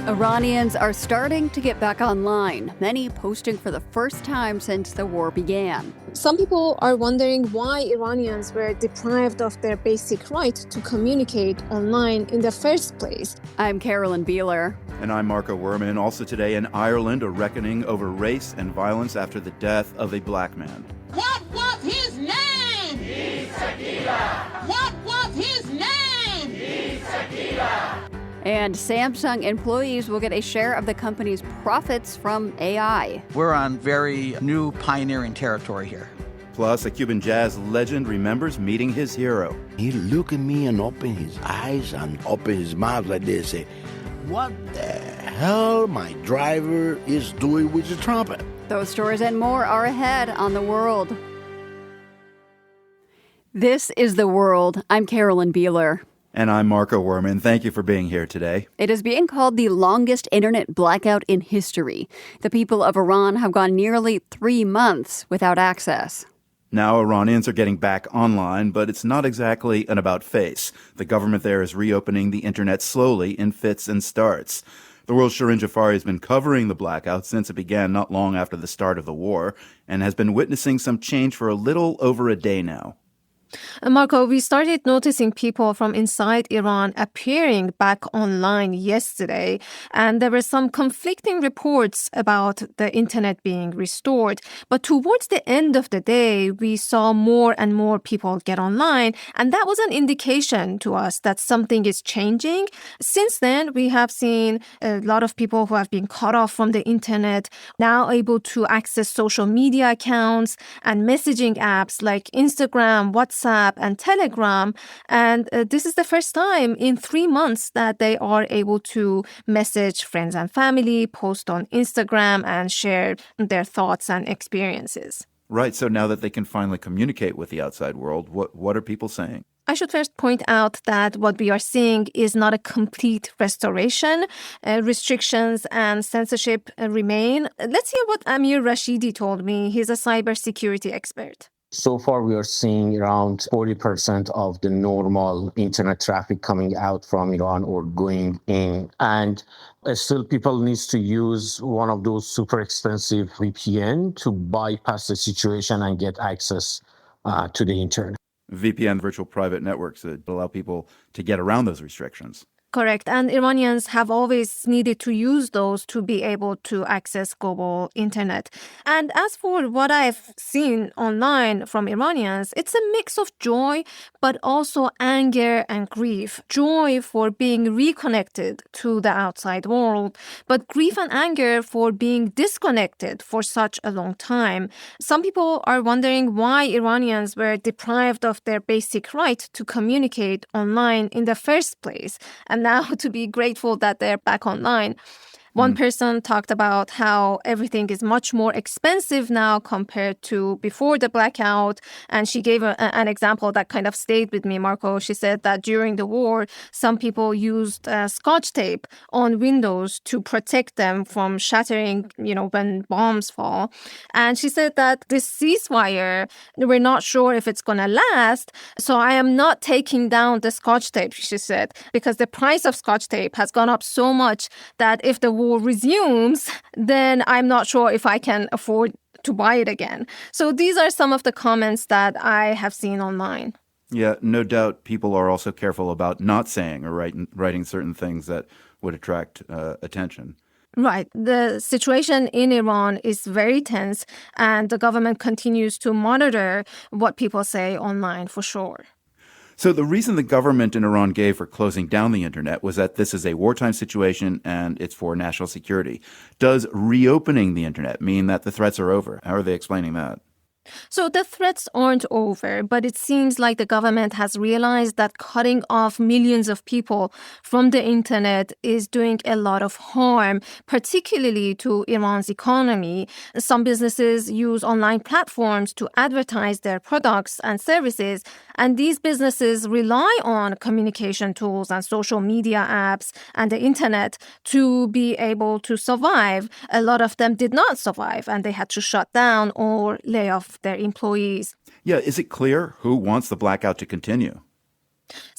Iranians are starting to get back online, many posting for the first time since the war began. Some people are wondering why Iranians were deprived of their basic right to communicate online in the first place. I'm Carolyn Beeler. And I'm Marco Werman. Also today in Ireland, a reckoning over race and violence after the death of a black man. What was his name? Yves Sakila. What was his name? Yves Sakila. And Samsung employees will get a share of the company's profits from AI. We're on very new pioneering territory here. Plus, a Cuban jazz legend remembers meeting his hero. He looked at me and opened his eyes and opened his mouth like this, say, "What the hell my driver is doing with the trumpet?" Those stories and more are ahead on The World. This is The World. I'm Carolyn Beeler. And I'm Marco Werman. Thank you for being here today. It is being called the longest internet blackout in history. The people of Iran have gone nearly 3 months without access. Now Iranians are getting back online, but it's not exactly an about-face. The government there is reopening the internet slowly in fits and starts. The world's Shirin Jafari has been covering the blackout since it began not long after the start of the war and has been witnessing some change for a little over a day now. Marco, we started noticing people from inside Iran appearing back online yesterday, and there were some conflicting reports about the internet being restored. But towards the end of the day, we saw more and more people get online, and that was an indication to us that something is changing. Since then, we have seen a lot of people who have been cut off from the internet now able to access social media accounts and messaging apps like Instagram, WhatsApp, and Telegram. And this is the first time in 3 months that they are able to message friends and family, post on Instagram, and share their thoughts and experiences. Right. So now that they can finally communicate with the outside world, what are people saying? I should first point out that what we are seeing is not a complete restoration. Restrictions and censorship remain. Let's hear what Amir Rashidi told me. He's a cybersecurity expert. So far, we are seeing around 40% of the normal internet traffic coming out from Iran or going in. And still, people need to use one of those super expensive VPN to bypass the situation and get access to the internet. VPN, virtual private networks that allow people to get around those restrictions. Correct. And Iranians have always needed to use those to be able to access global internet. And as for what I've seen online from Iranians, it's a mix of joy, but also anger and grief. Joy for being reconnected to the outside world, but grief and anger for being disconnected for such a long time. Some people are wondering why Iranians were deprived of their basic right to communicate online in the first place. And now to be grateful that they're back online. One person talked about how everything is much more expensive now compared to before the blackout. And she gave an example that kind of stayed with me, Marco. She said that during the war, some people used Scotch tape on windows to protect them from shattering, when bombs fall. And she said that this ceasefire, we're not sure if it's going to last. So I am not taking down the Scotch tape, she said, because the price of Scotch tape has gone up so much that if the war resumes, then I'm not sure if I can afford to buy it again. So these are some of the comments that I have seen online. Yeah, no doubt people are also careful about not saying or writing certain things that would attract attention. Right. The situation in Iran is very tense, and the government continues to monitor what people say online for sure. So the reason the government in Iran gave for closing down the internet was that this is a wartime situation and it's for national security. Does reopening the internet mean that the threats are over? How are they explaining that? So the threats aren't over, but it seems like the government has realized that cutting off millions of people from the internet is doing a lot of harm, particularly to Iran's economy. Some businesses use online platforms to advertise their products and services, and these businesses rely on communication tools and social media apps and the internet to be able to survive. A lot of them did not survive, and they had to shut down or lay off their employees. Yeah, is it clear who wants the blackout to continue?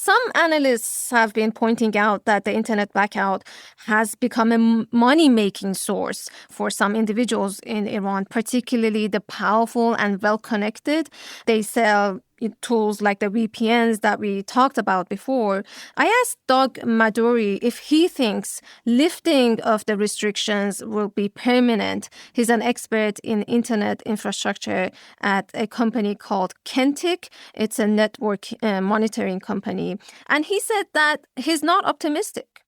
Some analysts have been pointing out that the internet blackout has become a money-making source for some individuals in Iran, particularly the powerful and well-connected. They sell tools like the VPNs that we talked about before. I asked Doug Maduri if he thinks lifting of the restrictions will be permanent. He's an expert in internet infrastructure at a company called Kentic. It's a network monitoring company. And he said that he's not optimistic.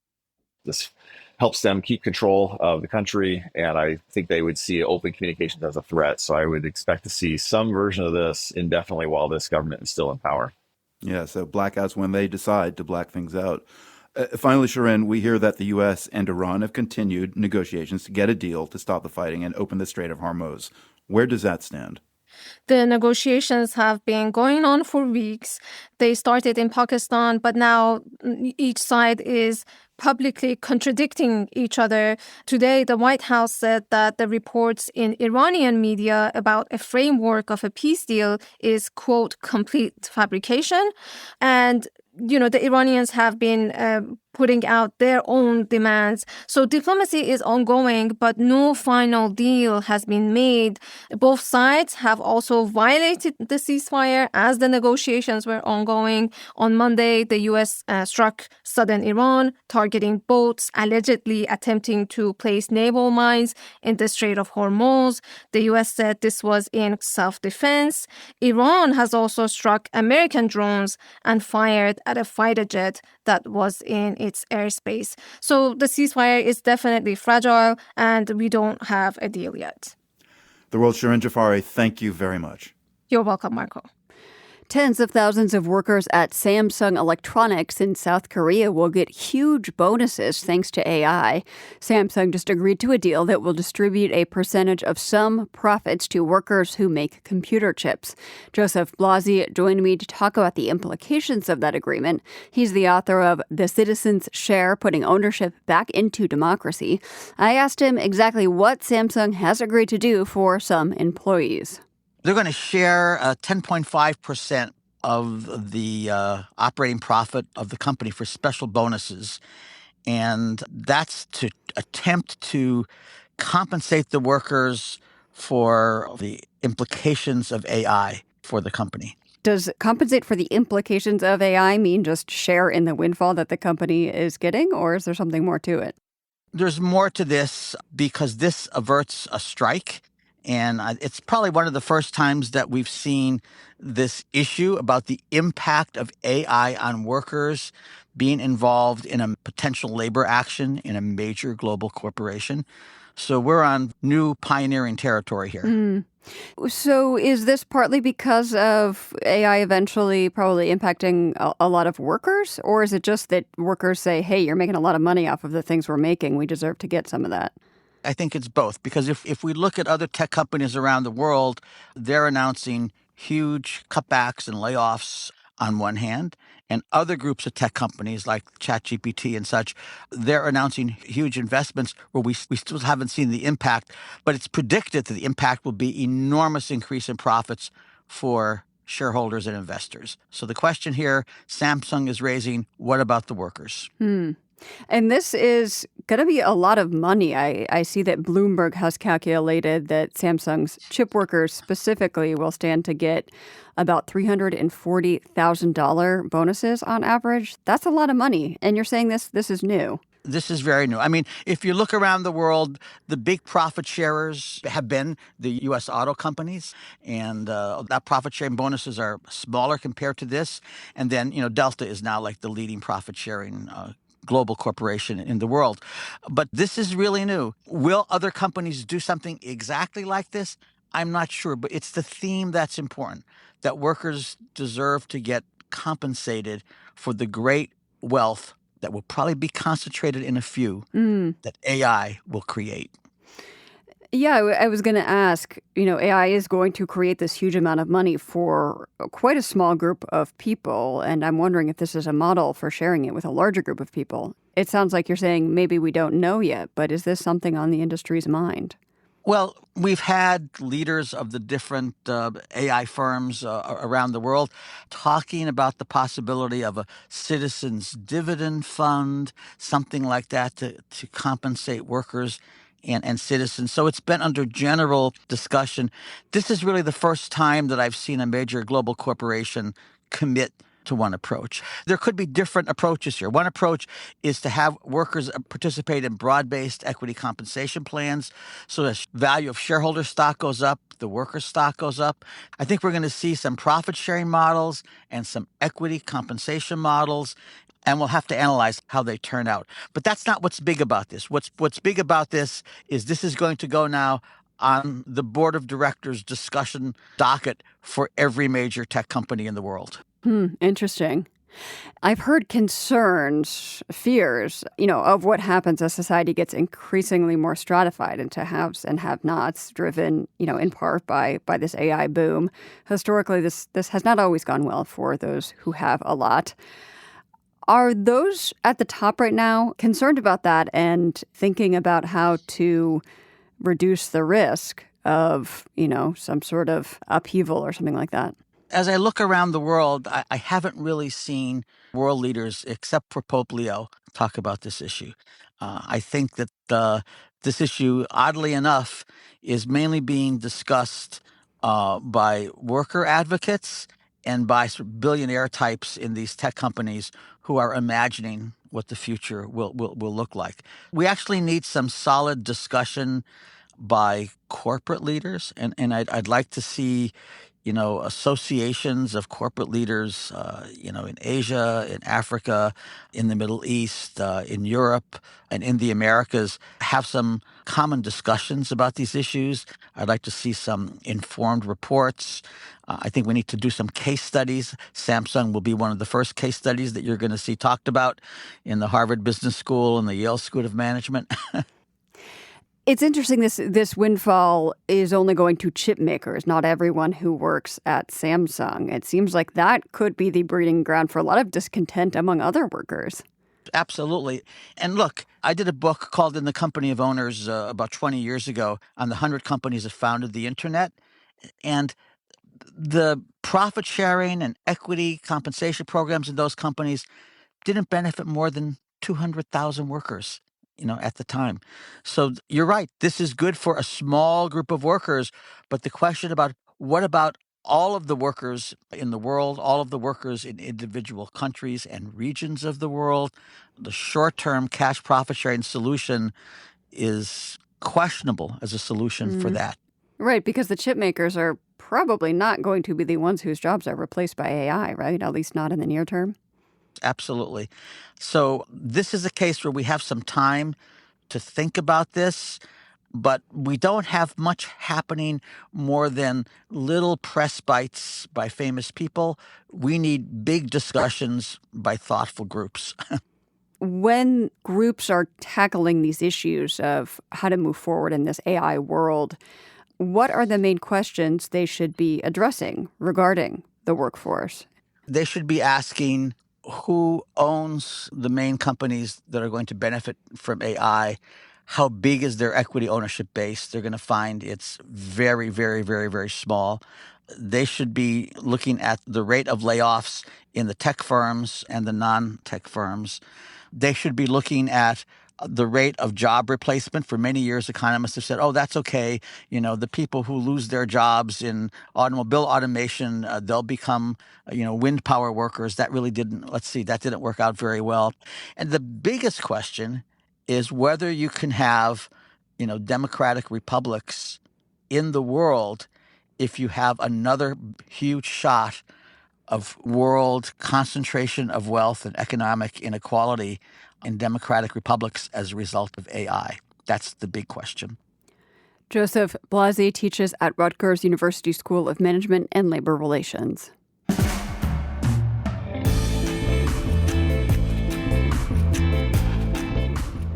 This helps them keep control of the country, and I think they would see open communications as a threat. So I would expect to see some version of this indefinitely while this government is still in power. Yeah, so blackouts when they decide to black things out. Finally, Shirin, we hear that the U.S. and Iran have continued negotiations to get a deal to stop the fighting and open the Strait of Hormuz. Where does that stand? The negotiations have been going on for weeks. They started in Pakistan, but now each side is publicly contradicting each other. Today, the White House said that the reports in Iranian media about a framework of a peace deal is, quote, complete fabrication. And the Iranians have been putting out their own demands. So diplomacy is ongoing, but no final deal has been made. Both sides have also violated the ceasefire as the negotiations were ongoing. On Monday, the U.S. struck southern Iran, targeting boats allegedly attempting to place naval mines in the Strait of Hormuz. The U.S. said this was in self-defense. Iran has also struck American drones and fired at a fighter jet that was in its airspace. So the ceasefire is definitely fragile, and we don't have a deal yet. The world's Shirin Jafari, thank you very much. You're welcome, Marco. Tens of thousands of workers at Samsung Electronics in South Korea will get huge bonuses thanks to AI. Samsung just agreed to a deal that will distribute a percentage of some profits to workers who make computer chips. Joseph Blasi joined me to talk about the implications of that agreement. He's the author of The Citizen's Share, Putting Ownership Back into Democracy. I asked him exactly what Samsung has agreed to do for some employees. They're going to share 10.5% of the operating profit of the company for special bonuses. And that's to attempt to compensate the workers for the implications of AI for the company. Does compensate for the implications of AI mean just share in the windfall that the company is getting, or is there something more to it? There's more to this because this averts a strike. And it's probably one of the first times that we've seen this issue about the impact of AI on workers being involved in a potential labor action in a major global corporation. So we're on new pioneering territory here. So is this partly because of AI eventually probably impacting a lot of workers? Or is it just that workers say, hey, you're making a lot of money off of the things we're making. We deserve to get some of that? I think it's both, because if we look at other tech companies around the world, they're announcing huge cutbacks and layoffs on one hand, and other groups of tech companies like ChatGPT and such, they're announcing huge investments where we still haven't seen the impact, but it's predicted that the impact will be enormous increase in profits for shareholders and investors. So the question here, Samsung is raising, what about the workers? And this is going to be a lot of money. I see that Bloomberg has calculated that Samsung's chip workers specifically will stand to get about $340,000 bonuses on average. That's a lot of money. And you're saying this is new. This is very new. I mean, if you look around the world, the big profit sharers have been the U.S. auto companies, and that profit sharing bonuses are smaller compared to this. And then, Delta is now like the leading profit sharing global corporation in the world. But this is really new. Will other companies do something exactly like this? I'm not sure, but it's the theme that's important, that workers deserve to get compensated for the great wealth that will probably be concentrated in a few that AI will create. Yeah, I was going to ask, AI is going to create this huge amount of money for quite a small group of people. And I'm wondering if this is a model for sharing it with a larger group of people. It sounds like you're saying maybe we don't know yet, but is this something on the industry's mind? Well, we've had leaders of the different AI firms around the world talking about the possibility of a citizens' dividend fund, something like that to compensate workers and citizens. So it's been under general discussion. This is really the first time that I've seen a major global corporation commit to one approach. There could be different approaches here. One approach is to have workers participate in broad-based equity compensation plans so the value of shareholder stock goes up, the worker stock goes up. I think we're going to see some profit-sharing models and some equity compensation models, and we'll have to analyze how they turn out. But that's not what's big about this. What's big about this is going to go now on the board of directors discussion docket for every major tech company in the world. Interesting. I've heard concerns, fears, of what happens as society gets increasingly more stratified into haves and have-nots, driven, in part by this AI boom. Historically, this has not always gone well for those who have a lot. Are those at the top right now concerned about that and thinking about how to reduce the risk of, some sort of upheaval or something like that? As I look around the world, I haven't really seen world leaders, except for Pope Leo, talk about this issue. I think that this issue, oddly enough, is mainly being discussed by worker advocates and by sort of billionaire types in these tech companies who are imagining what the future will look like. We actually need some solid discussion by corporate leaders, and I'd like to see associations of corporate leaders, in Asia, in Africa, in the Middle East, in Europe, and in the Americas have some common discussions about these issues. I'd like to see some informed reports. I think we need to do some case studies. Samsung will be one of the first case studies that you're going to see talked about in the Harvard Business School and the Yale School of Management. It's interesting this windfall is only going to chip makers, not everyone who works at Samsung. It seems like that could be the breeding ground for a lot of discontent among other workers. Absolutely. And look, I did a book called In the Company of Owners about 20 years ago on the 100 companies that founded the internet. And the profit sharing and equity compensation programs in those companies didn't benefit more than 200,000 workers, at the time. So you're right. This is good for a small group of workers. But the question about what about all of the workers in the world, all of the workers in individual countries and regions of the world, the short-term cash profit sharing solution is questionable as a solution for that. Right, because the chip makers are probably not going to be the ones whose jobs are replaced by AI, right? At least not in the near term. Absolutely. So this is a case where we have some time to think about this, but we don't have much happening more than little press bites by famous people. We need big discussions by thoughtful groups. When groups are tackling these issues of how to move forward in this AI world, what are the main questions they should be addressing regarding the workforce? They should be asking who owns the main companies that are going to benefit from AI. How big is their equity ownership base? They're going to find it's very, very, very, very small. They should be looking at the rate of layoffs in the tech firms and the non-tech firms. They should be looking at the rate of job replacement. For many years, economists have said, oh, that's okay. The people who lose their jobs in automobile automation, they'll become, wind power workers. That really didn't work out very well. And the biggest question is whether you can have, democratic republics in the world if you have another huge shot of world concentration of wealth and economic inequality in democratic republics as a result of AI. That's the big question. Joseph Blasi teaches at Rutgers University School of Management and Labor Relations.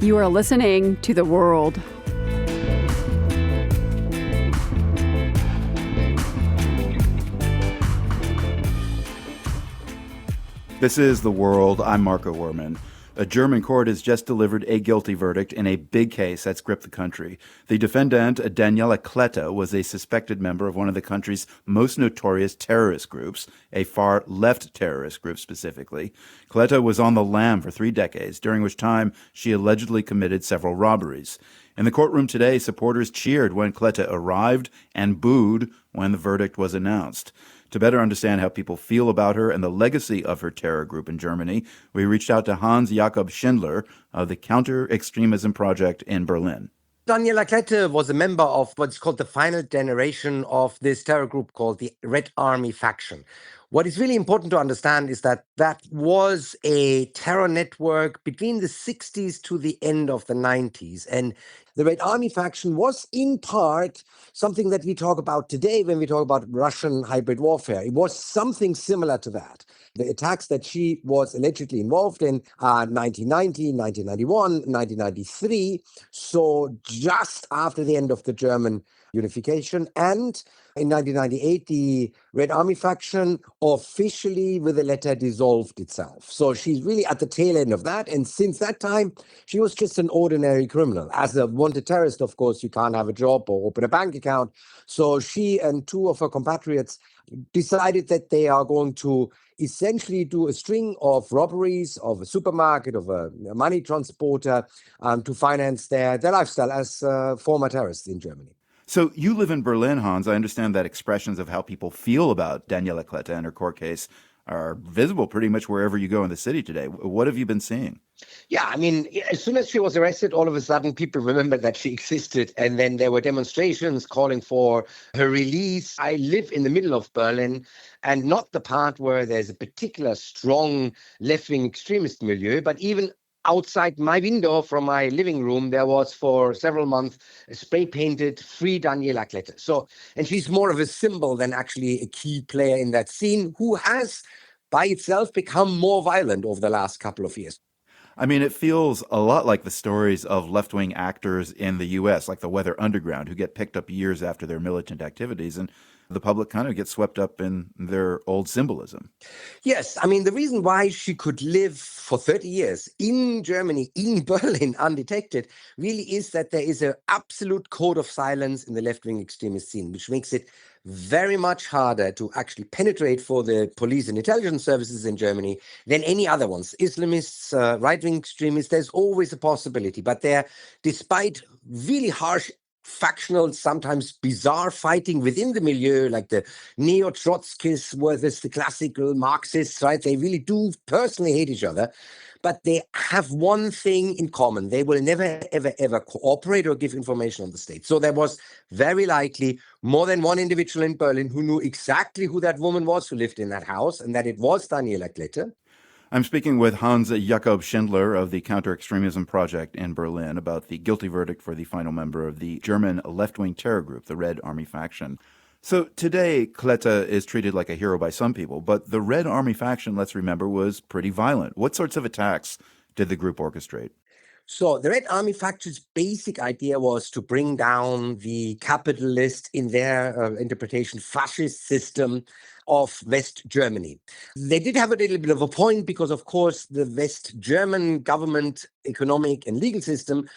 You are listening to The World. This is The World. I'm Marco Werman. A German court has just delivered a guilty verdict in a big case that's gripped the country. The defendant, Daniela Kleta, was a suspected member of one of the country's most notorious terrorist groups, a far-left terrorist group specifically. Kleta was on the lam for 3 decades, during which time she allegedly committed several robberies. In the courtroom today, supporters cheered when Kleta arrived and booed when the verdict was announced. To better understand how people feel about her and the legacy of her terror group in Germany, we reached out to Hans Jakob Schindler of the Counter-Extremism Project in Berlin. Daniela Klette was a member of what's called the final generation of this terror group called the Red Army faction. What is really important to understand is that that was a terror network between the 60s to the end of the 90s. And the Red Army faction was in part something that we talk about today when we talk about Russian hybrid warfare. It was something similar to that. The attacks that she was allegedly involved in are 1990, 1991, 1993. So just after the end of the German unification. And in 1998, the Red Army faction officially, with a letter, dissolved itself. So she's really at the tail end of that. And since that time, she was just an ordinary criminal. As a wanted terrorist, of course, you can't have a job or open a bank account. So she and 2 of her compatriots decided that they are going to essentially do a string of robberies of a supermarket, of a money transporter, to finance their lifestyle as former terrorists in Germany. So you live in Berlin, Hans. I understand that expressions of how people feel about Daniela Klette and her court case are visible pretty much wherever you go in the city today. What have you been seeing? Yeah, I mean, as soon as she was arrested, all of a sudden people remembered that she existed. And then there were demonstrations calling for her release. I live in the middle of Berlin and not the part where there's a particular strong left-wing extremist milieu, but even outside my window from my living room, there was for several months a spray-painted Free Daniela Klette. So, and she's more of a symbol than actually a key player in that scene, who has by itself become more violent over the last couple of years. I mean, it feels a lot like the stories of left-wing actors in the U.S., like the Weather Underground, who get picked up years after their militant activities, and the public kind of gets swept up in their old symbolism. Yes, I mean, the reason why she could live for 30 years in Germany, in Berlin, undetected, really is that there is an absolute code of silence in the left-wing extremist scene, which makes it very much harder to actually penetrate for the police and intelligence services in Germany than any other ones. Islamists, right-wing extremists, there's always a possibility. But they're, despite really harsh factional, sometimes bizarre fighting within the milieu, like the neo-Trotskyists versus the classical Marxists, right? They really do personally hate each other, but they have one thing in common. They will never, ever, ever cooperate or give information on the state. So there was very likely more than one individual in Berlin who knew exactly who that woman was who lived in that house, and that it was Daniela Klette. I'm speaking with Hans Jakob Schindler of the Counter-Extremism Project in Berlin about the guilty verdict for the final member of the German left-wing terror group, the Red Army faction. So today, Klette is treated like a hero by some people, but the Red Army faction, let's remember, was pretty violent. What sorts of attacks did the group orchestrate? So the Red Army faction's basic idea was to bring down the capitalist, in their interpretation, fascist system of West Germany. They did have a little bit of a point because, of course, the West German government, economic and legal system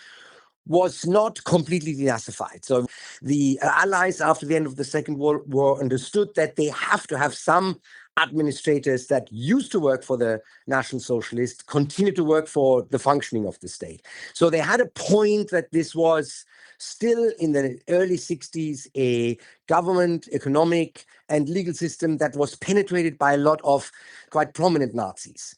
was not completely denazified. So the Allies, after the end of the Second World War, understood that they have to have some administrators that used to work for the National Socialists continue to work for the functioning of the state. So they had a point that this was still in the early 60s a government, economic, and legal system that was penetrated by a lot of quite prominent Nazis.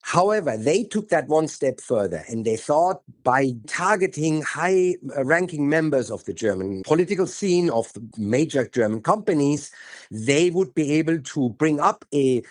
However, they took that one step further, and they thought by targeting high-ranking members of the German political scene, of the major German companies, they would be able to bring up a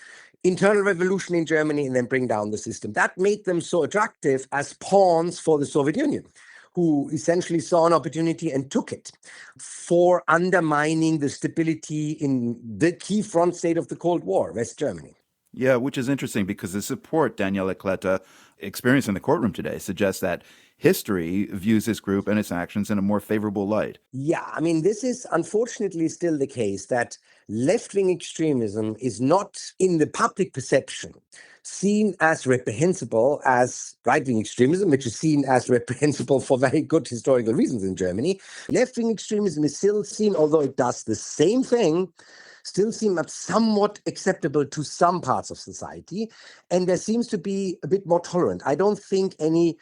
internal revolution in Germany and then bring down the system. That made them so attractive as pawns for the Soviet Union, who essentially saw an opportunity and took it for undermining the stability in the key front state of the Cold War, West Germany. Yeah, which is interesting because the support Daniel Ekleta experienced in the courtroom today suggests that history views this group and its actions in a more favorable light. Yeah, I mean, this is unfortunately still the case that left-wing extremism is not, in the public perception, seen as reprehensible as right-wing extremism, which is seen as reprehensible for very good historical reasons in Germany. Left-wing extremism is still seen, although it does the same thing, still seem somewhat acceptable to some parts of society. And there seems to be a bit more tolerant. I don't think any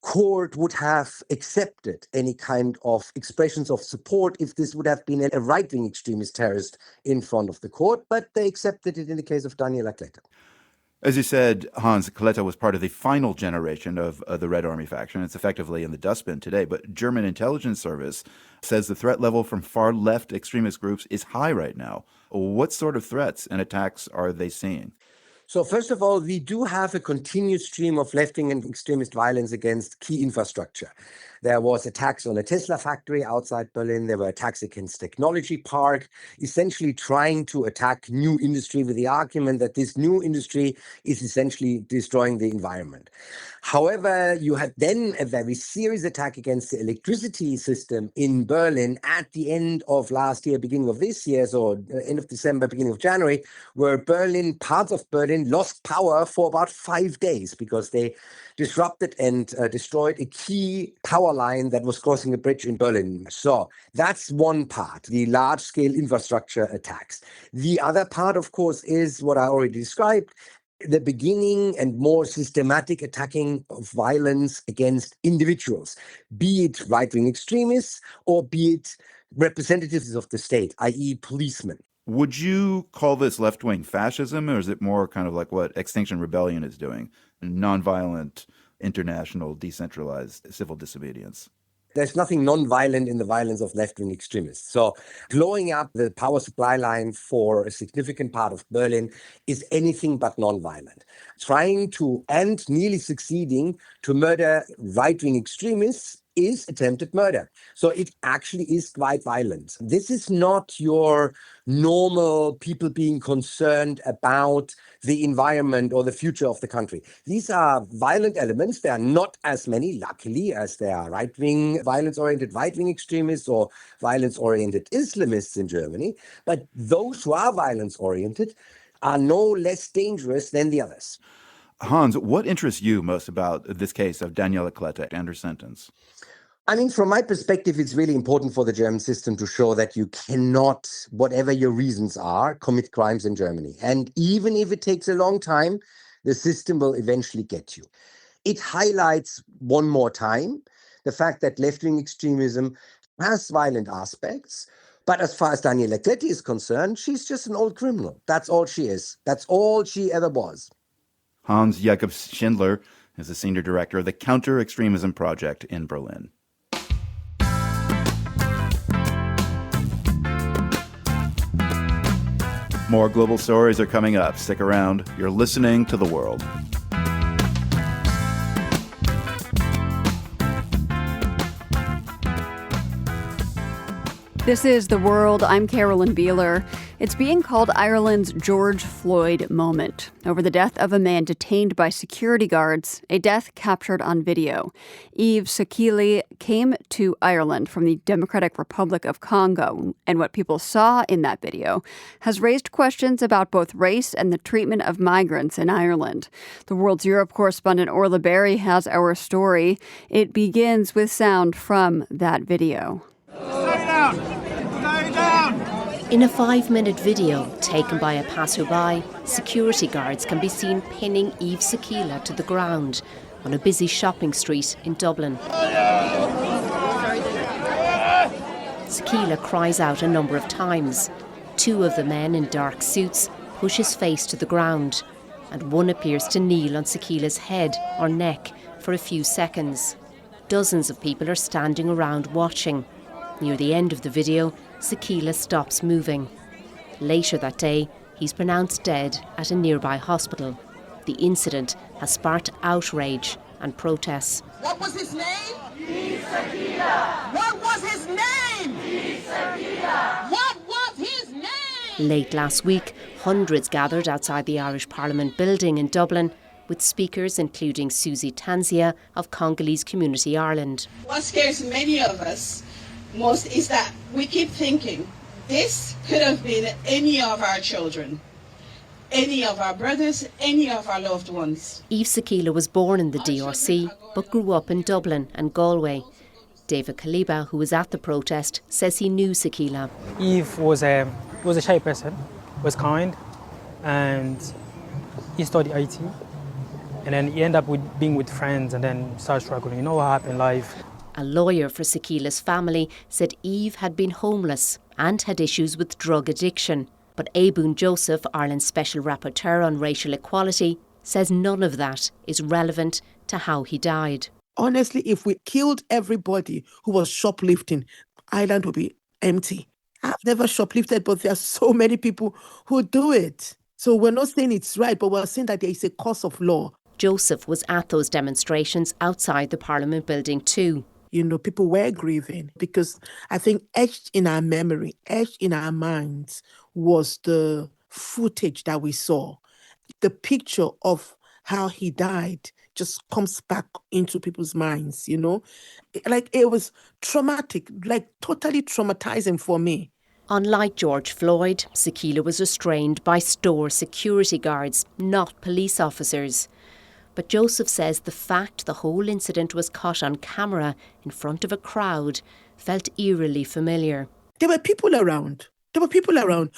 court would have accepted any kind of expressions of support if this would have been a right-wing extremist terrorist in front of the court, but they accepted it in the case of Daniel Ekleta. As you said, Hans, Ekleta was part of the final generation of the Red Army faction. It's effectively in the dustbin today, but German intelligence service says the threat level from far-left extremist groups is high right now. What sort of threats and attacks are they seeing? So first of all, we do have a continuous stream of left-wing and extremist violence against key infrastructure. There was attacks on a Tesla factory outside Berlin. There were attacks against Technology Park, essentially trying to attack new industry with the argument that this new industry is essentially destroying the environment. However, you had then a very serious attack against the electricity system in Berlin at the end of last year, beginning of this year, so end of December, beginning of January, where parts of Berlin lost power for about 5 days because they disrupted and destroyed a key power line that was crossing a bridge in Berlin. So that's one part, the large-scale infrastructure attacks. The other part, of course, is what I already described, the beginning and more systematic attacking of violence against individuals, be it right-wing extremists or be it representatives of the state, i.e. policemen. Would you call this left-wing fascism, or is it more kind of like what Extinction Rebellion is doing, nonviolent, international, decentralized civil disobedience? There's nothing non-violent in the violence of left-wing extremists. So blowing up the power supply line for a significant part of Berlin is anything but non-violent. Trying to, and nearly succeeding, to murder right-wing extremists is attempted murder. So it actually is quite violent. This is not your normal people being concerned about the environment or the future of the country. These are violent elements. There are not as many, luckily, as there are right-wing, violence-oriented right-wing extremists or violence-oriented Islamists in Germany. But those who are violence-oriented are no less dangerous than the others. Hans, what interests you most about this case of Daniel Ekleta and her sentence? I mean, from my perspective, it's really important for the German system to show that you cannot, whatever your reasons are, commit crimes in Germany. And even if it takes a long time, the system will eventually get you. It highlights one more time the fact that left-wing extremism has violent aspects. But as far as Daniel Ekleta is concerned, she's just an old criminal. That's all she is. That's all she ever was. Hans Jakob Schindler is the senior director of the Counter-Extremism Project in Berlin. More global stories are coming up. Stick around. You're listening to The World. This is The World. I'm Carolyn Beeler. It's being called Ireland's George Floyd moment over the death of a man detained by security guards, a death captured on video. Yves Sakila came to Ireland from the Democratic Republic of Congo, and what people saw in that video has raised questions about both race and the treatment of migrants in Ireland. The World's Europe correspondent Orla Berry has our story. It begins with sound from that video. Stay down! Stay down! In a 5-minute video taken by a passerby, security guards can be seen pinning Yves Sakila to the ground on a busy shopping street in Dublin. Sakila cries out a number of times. 2 of the men in dark suits push his face to the ground, and one appears to kneel on Sakila's head or neck for a few seconds. Dozens of people are standing around watching. Near the end of the video, Sakila stops moving. Later that day, he's pronounced dead at a nearby hospital. The incident has sparked outrage and protests. What was his name? Yves Sakila. What was his name? Yves Sakila. What was his name? Late last week, Hundreds gathered outside the Irish Parliament building in Dublin, with speakers including Susie Tanzia of Congolese Community Ireland. What scares many of us most is that we keep thinking this could have been any of our children, any of our brothers, any of our loved ones. Yves Sakila was born in the DRC but grew up in Dublin and Galway. David Kaliba, who was at the protest, says he knew Sakila. Yves was a shy person, was kind, and he studied IT. And then he ended up being with friends and then started struggling. You know what happened in life. A lawyer for Sakila's family said Yves had been homeless and had issues with drug addiction. But Abun Joseph, Ireland's Special Rapporteur on Racial Equality, says none of that is relevant to how he died. Honestly, if we killed everybody who was shoplifting, Ireland would be empty. I've never shoplifted, but there are so many people who do it. So we're not saying it's right, but we're saying that there is a course of law. Joseph was at those demonstrations outside the Parliament building too. You know, people were grieving because I think etched in our memory, etched in our minds was the footage that we saw. The picture of how he died just comes back into people's minds, you know. Like it was traumatic, like totally traumatizing for me. Unlike George Floyd, Sakila was restrained by store security guards, not police officers. But Joseph says the fact the whole incident was caught on camera in front of a crowd felt eerily familiar. There were people around.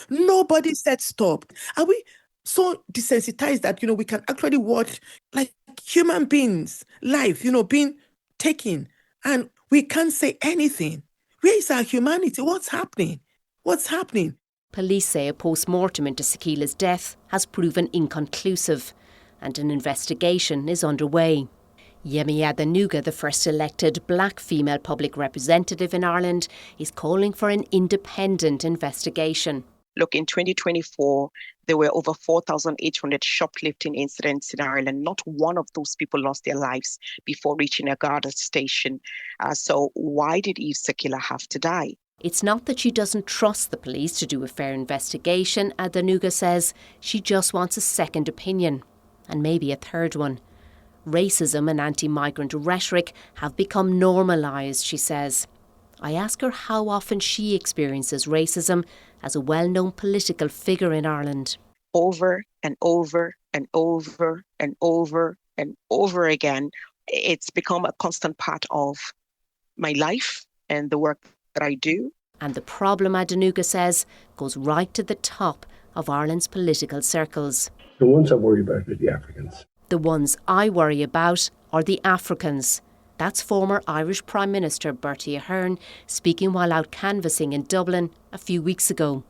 Nobody said stop. Are we so desensitized that, you know, we can actually watch like human beings' life, you know, being taken and we can't say anything? Where is our humanity? What's happening? Police say a post-mortem into Sakila's death has proven inconclusive and an investigation is underway. Yemi Adenuga, the first elected black female public representative in Ireland, is calling for an independent investigation. Look, in 2024, there were over 4,800 shoplifting incidents in Ireland. Not one of those people lost their lives before reaching a guarded station. So why did Yves Sakila have to die? It's not that she doesn't trust the police to do a fair investigation, Adenuga says. She just wants a second opinion. And maybe a third one. Racism and anti-migrant rhetoric have become normalised, she says. I ask her how often she experiences racism as a well-known political figure in Ireland. Over and over and over and over and over again. It's become a constant part of my life and the work that I do. And the problem, Adenuga says, goes right to the top of Ireland's political circles. The ones I worry about are the Africans. The ones I worry about are the Africans. That's former Irish Prime Minister Bertie Ahern speaking while out canvassing in Dublin a few weeks ago.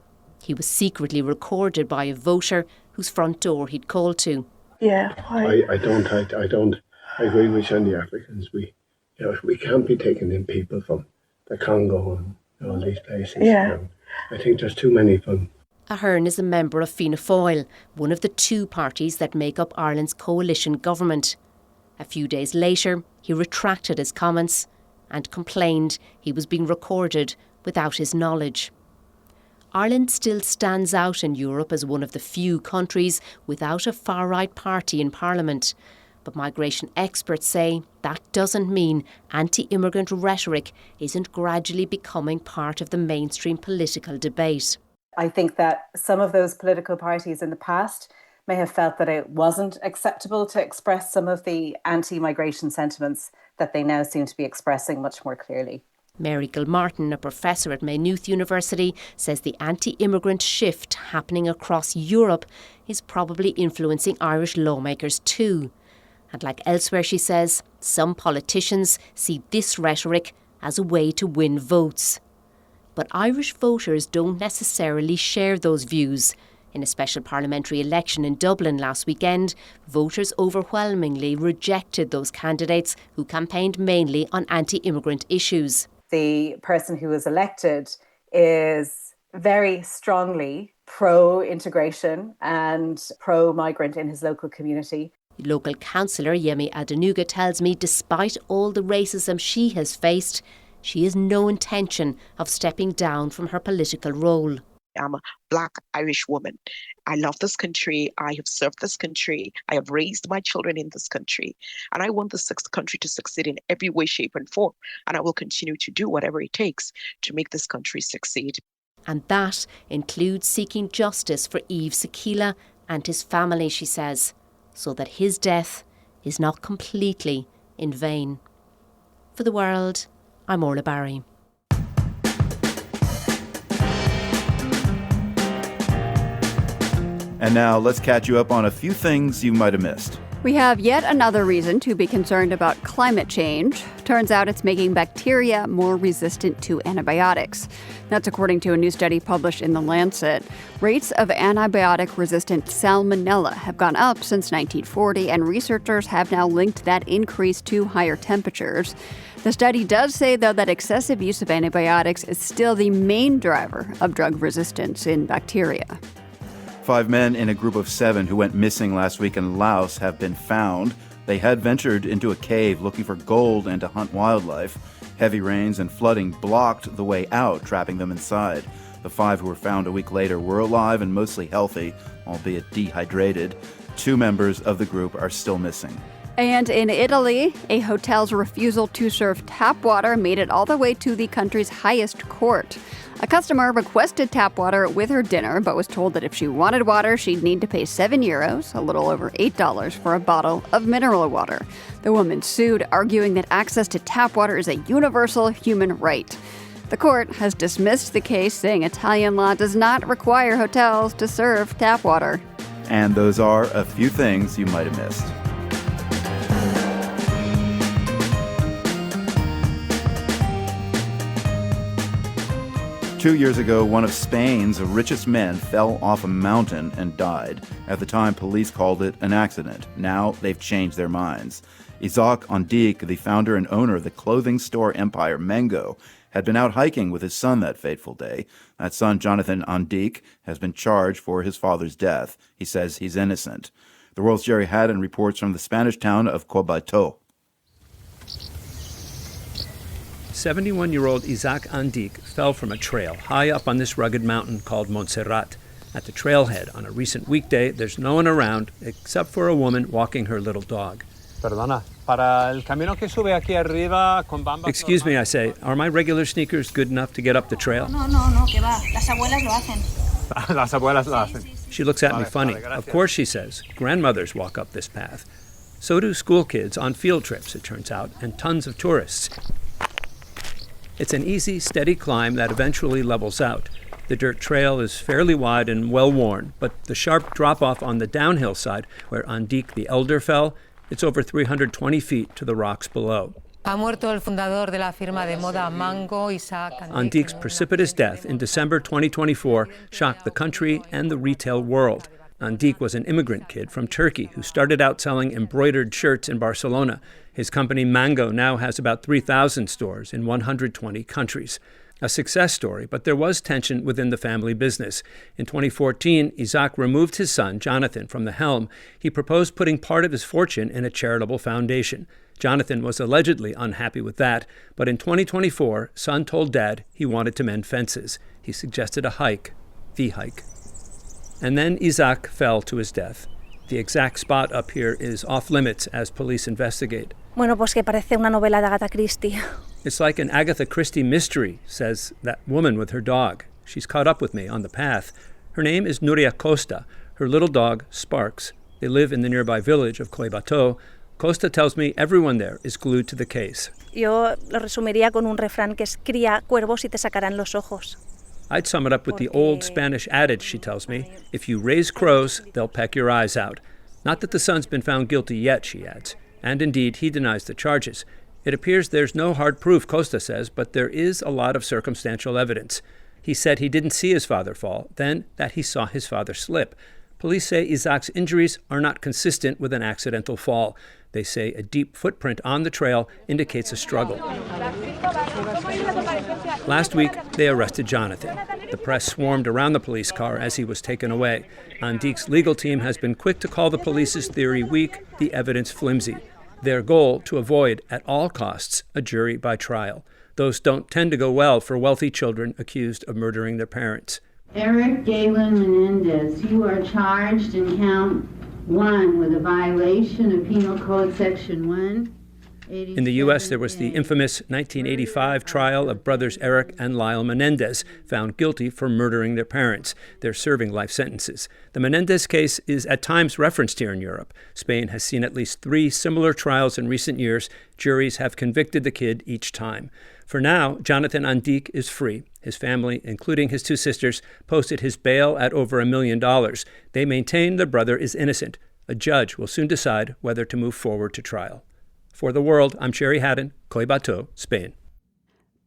He was secretly recorded by a voter whose front door he'd called to. Yeah, I don't agree with you on the Africans. We can't be taking in people from the Congo and all these places. Yeah. I think there's too many of them. Ahern is a member of Fianna Fáil, one of the two parties that make up Ireland's coalition government. A few days later, he retracted his comments and complained he was being recorded without his knowledge. Ireland still stands out in Europe as one of the few countries without a far-right party in Parliament. But migration experts say that doesn't mean anti-immigrant rhetoric isn't gradually becoming part of the mainstream political debate. I think that some of those political parties in the past may have felt that it wasn't acceptable to express some of the anti-migration sentiments that they now seem to be expressing much more clearly. Mary Gilmartin, a professor at Maynooth University, says the anti-immigrant shift happening across Europe is probably influencing Irish lawmakers too. And like elsewhere, she says, some politicians see this rhetoric as a way to win votes. But Irish voters don't necessarily share those views. In a special parliamentary election in Dublin last weekend, voters overwhelmingly rejected those candidates who campaigned mainly on anti-immigrant issues. The person who was elected is very strongly pro-integration and pro-migrant in his local community. Local councillor Yemi Adenuga tells me despite all the racism she has faced, she has no intention of stepping down from her political role. I'm a Black Irish woman. I love this country. I have served this country. I have raised my children in this country. And I want this country to succeed in every way, shape, and form. And I will continue to do whatever it takes to make this country succeed. And that includes seeking justice for Yves Sakila and his family, she says, so that his death is not completely in vain. For The World, I'm Orla Barry. And now let's catch you up on a few things you might have missed. We have yet another reason to be concerned about climate change. Turns out it's making bacteria more resistant to antibiotics. That's according to a new study published in The Lancet. Rates of antibiotic-resistant salmonella have gone up since 1940, and researchers have now linked that increase to higher temperatures. The study does say, though, that excessive use of antibiotics is still the main driver of drug resistance in bacteria. 5 men in a group of 7 who went missing last week in Laos have been found. They had ventured into a cave looking for gold and to hunt wildlife. Heavy rains and flooding blocked the way out, trapping them inside. The 5 who were found a week later were alive and mostly healthy, albeit dehydrated. 2 members of the group are still missing. And in Italy, a hotel's refusal to serve tap water made it all the way to the country's highest court. A customer requested tap water with her dinner, but was told that if she wanted water, she'd need to pay €7, a little over $8, for a bottle of mineral water. The woman sued, arguing that access to tap water is a universal human right. The court has dismissed the case, saying Italian law does not require hotels to serve tap water. And those are a few things you might have missed. Two years ago, one of Spain's richest men fell off a mountain and died. At the time, police called it an accident. Now, they've changed their minds. Isaac Andic, the founder and owner of the clothing store empire Mango, had been out hiking with his son that fateful day. That son, Jonathan Andic, has been charged for his father's death. He says he's innocent. The World's Jerry Haddon reports from the Spanish town of Cobato. 71-year-old Isaac Andic fell from a trail high up on this rugged mountain called Montserrat. At the trailhead on a recent weekday, there's no one around except for a woman walking her little dog. Excuse me, I say, are my regular sneakers good enough to get up the trail? No, que va. Las abuelas lo hacen. Las abuelas lo hacen. She looks at me funny. Of course, she says, grandmothers walk up this path. So do school kids on field trips, it turns out, and tons of tourists. It's an easy, steady climb that eventually levels out. The dirt trail is fairly wide and well-worn, but the sharp drop-off on the downhill side, where Andic the elder fell, it's over 320 feet to the rocks below. Andic's precipitous death in December 2024 shocked the country and the retail world. Andic was an immigrant kid from Turkey who started out selling embroidered shirts in Barcelona. His company Mango now has about 3,000 stores in 120 countries. A success story, but there was tension within the family business. In 2014, Isaac removed his son, Jonathan, from the helm. He proposed putting part of his fortune in a charitable foundation. Jonathan was allegedly unhappy with that, but in 2024, son told dad he wanted to mend fences. He suggested a hike, the hike. And then Isaac fell to his death. The exact spot up here is off limits as police investigate. Bueno, pues que parece una novela de Agatha Christie. It's like an Agatha Christie mystery, says that woman with her dog. She's caught up with me on the path. Her name is Nuria Costa. Her little dog, Sparks. They live in the nearby village of Coibato. Costa tells me everyone there is glued to the case. Yo lo resumiría con un refrán que es cría cuervos y te sacarán los ojos. I'd sum it up with the old Spanish adage, she tells me. If you raise crows, they'll peck your eyes out. Not that the son's been found guilty yet, she adds. And indeed, he denies the charges. It appears there's no hard proof, Costa says, but there is a lot of circumstantial evidence. He said he didn't see his father fall, then that he saw his father slip. Police say Isaac's injuries are not consistent with an accidental fall. They say a deep footprint on the trail indicates a struggle. Last week, they arrested Jonathan. The press swarmed around the police car as he was taken away. Andic's legal team has been quick to call the police's theory weak, the evidence flimsy. Their goal, to avoid, at all costs, a jury by trial. Those don't tend to go well for wealthy children accused of murdering their parents. Eric Galen Menendez, you are charged in count 1 with a violation of Penal Code Section 1. In the U.S., there was the infamous 1985 trial of brothers Eric and Lyle Menendez, found guilty for murdering their parents. They're serving life sentences. The Menendez case is at times referenced here in Europe. Spain has seen at least 3 similar trials in recent years. Juries have convicted the kid each time. For now, Jonathan Andique is free. His family, including his 2 sisters, posted his bail at over $1 million. They maintain the brother is innocent. A judge will soon decide whether to move forward to trial. For The World, I'm Sherry Haddon, Coimbató, Spain.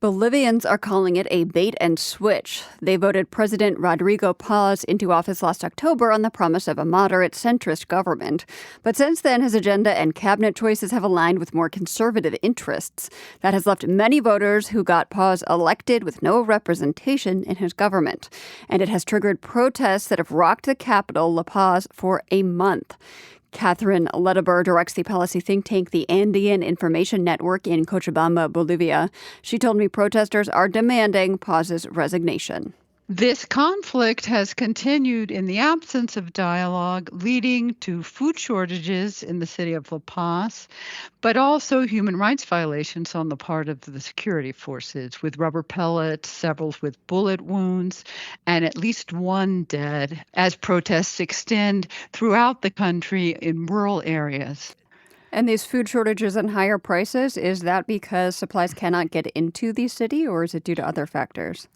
Bolivians are calling it a bait and switch. They voted President Rodrigo Paz into office last October on the promise of a moderate centrist government. But since then, his agenda and cabinet choices have aligned with more conservative interests. That has left many voters who got Paz elected with no representation in his government. And it has triggered protests that have rocked the capital, La Paz, for a month. Catherine Ledebur directs the policy think tank, the Andean Information Network in Cochabamba, Bolivia. She told me protesters are demanding Paz's resignation. This conflict has continued in the absence of dialogue, leading to food shortages in the city of La Paz, but also human rights violations on the part of the security forces, with rubber pellets, several with bullet wounds, and at least 1 dead, as protests extend throughout the country in rural areas. And these food shortages and higher prices, is that because supplies cannot get into the city, or is it due to other factors?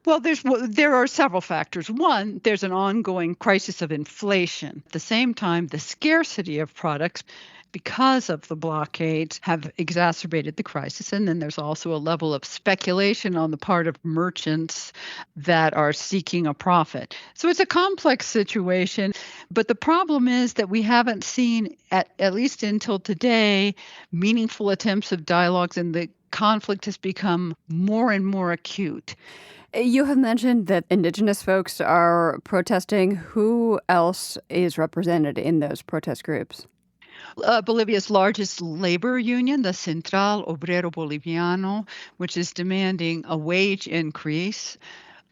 Well, there are several factors. One, there's an ongoing crisis of inflation. At the same time, the scarcity of products because of the blockades have exacerbated the crisis. And then there's also a level of speculation on the part of merchants that are seeking a profit. So it's a complex situation. But the problem is that we haven't seen, at least until today, meaningful attempts of dialogues, and the conflict has become more and more acute. You have mentioned that indigenous folks are protesting. Who else is represented in those protest groups? Bolivia's largest labor union, the Central Obrero Boliviano, which is demanding a wage increase.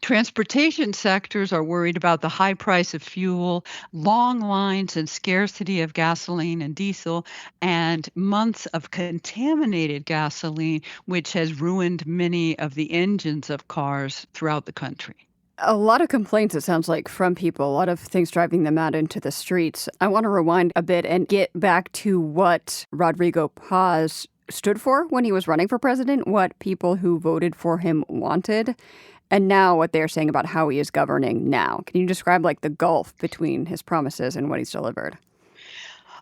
Transportation sectors are worried about the high price of fuel, long lines and scarcity of gasoline and diesel, and months of contaminated gasoline, which has ruined many of the engines of cars throughout the country. A lot of complaints, it sounds like, from people, a lot of things driving them out into the streets. I want to rewind a bit and get back to what Rodrigo Paz stood for when he was running for president, what people who voted for him wanted, and now what they're saying about how he is governing now. Can you describe the gulf between his promises and what he's delivered?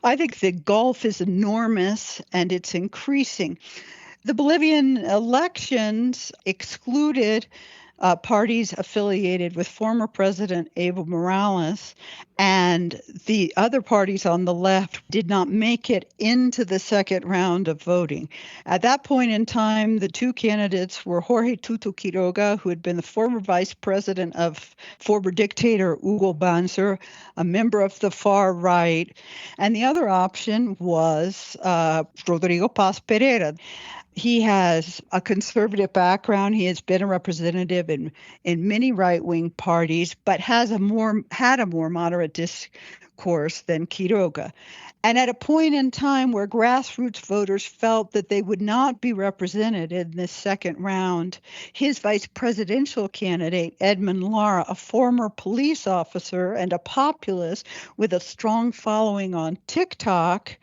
I think the gulf is enormous and it's increasing. The Bolivian elections excluded parties affiliated with former President Evo Morales, and the other parties on the left did not make it into the second round of voting. At that point in time, the 2 candidates were Jorge Tutu Quiroga, who had been the former vice president of former dictator Hugo Banzer, a member of the far right, and the other option was Rodrigo Paz Pereira. He has a conservative background. He has been a representative in many right-wing parties, but had a more moderate discourse than Quiroga. And at a point in time where grassroots voters felt that they would not be represented in this second round, his vice presidential candidate, Edmund Lara, a former police officer and a populist with a strong following on TikTok,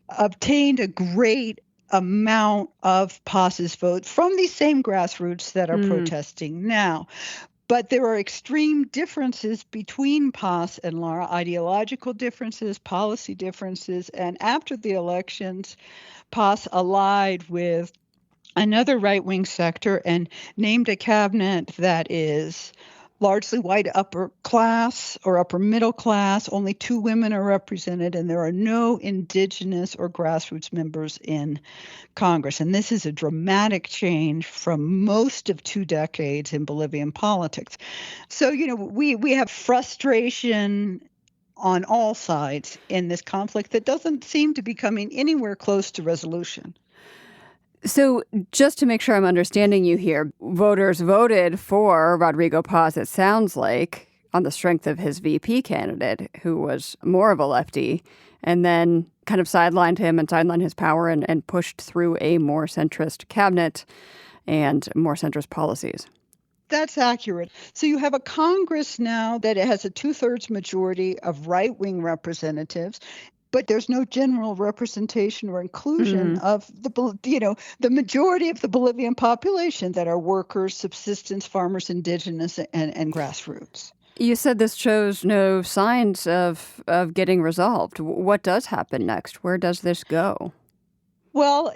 obtained a great amount of Paz's vote from these same grassroots that are protesting now. But there are extreme differences between Paz and Lara, ideological differences, policy differences, and after the elections, Paz allied with another right-wing sector and named a cabinet that is largely white upper class or upper middle class. Only 2 women are represented, and there are no indigenous or grassroots members in Congress. And this is a dramatic change from most of 2 decades in Bolivian politics. So, we have frustration on all sides in this conflict that doesn't seem to be coming anywhere close to resolution. So just to make sure I'm understanding you here, voters voted for Rodrigo Paz, it sounds like, on the strength of his VP candidate, who was more of a lefty, and then kind of sidelined him and sidelined his power and pushed through a more centrist cabinet and more centrist policies. That's accurate. So you have a Congress now that has a 2/3 majority of right-wing representatives, but there's no general representation or inclusion of the majority of the Bolivian population that are workers, subsistence farmers, indigenous, and grassroots. You said this shows no signs of getting resolved. What does happen next? Where does this go? Well,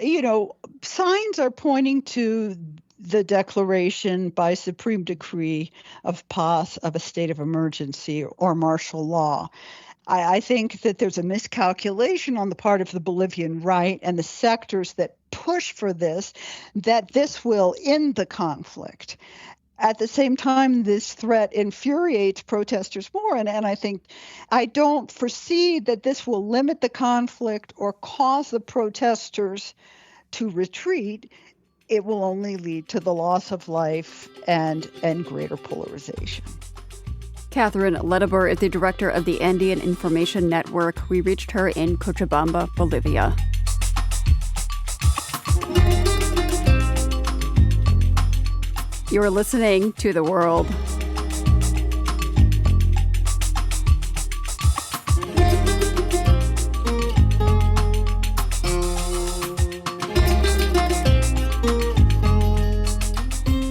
signs are pointing to the declaration by supreme decree of Paz of a state of emergency or martial law. I think that there's a miscalculation on the part of the Bolivian right and the sectors that push for this, that this will end the conflict. At the same time, this threat infuriates protesters more. And I don't foresee that this will limit the conflict or cause the protesters to retreat. It will only lead to the loss of life and greater polarization. Catherine Ledebur is the director of the Andean Information Network. We reached her in Cochabamba, Bolivia. You're listening to The World.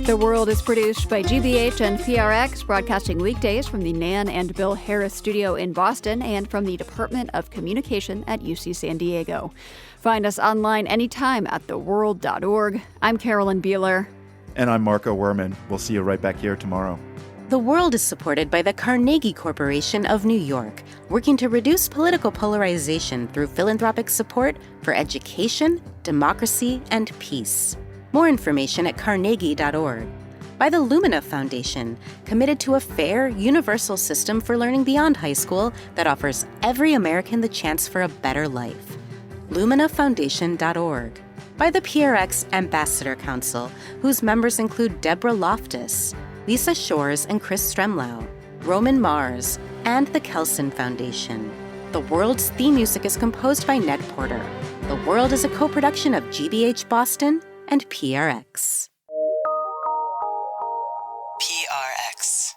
The World is produced by GBH and PRX, broadcasting weekdays from the Nan and Bill Harris studio in Boston and from the Department of Communication at UC San Diego. Find us online anytime at theworld.org. I'm Carolyn Beeler. And I'm Marco Werman. We'll see you right back here tomorrow. The World is supported by the Carnegie Corporation of New York, working to reduce political polarization through philanthropic support for education, democracy, and peace. More information at carnegie.org. By the Lumina Foundation, committed to a fair, universal system for learning beyond high school that offers every American the chance for a better life. LuminaFoundation.org. By the PRX Ambassador Council, whose members include Deborah Loftus, Lisa Shores and Chris Stremlau, Roman Mars, and the Kelson Foundation. The World's theme music is composed by Ned Porter. The World is a co-production of GBH Boston and PRX. PRX.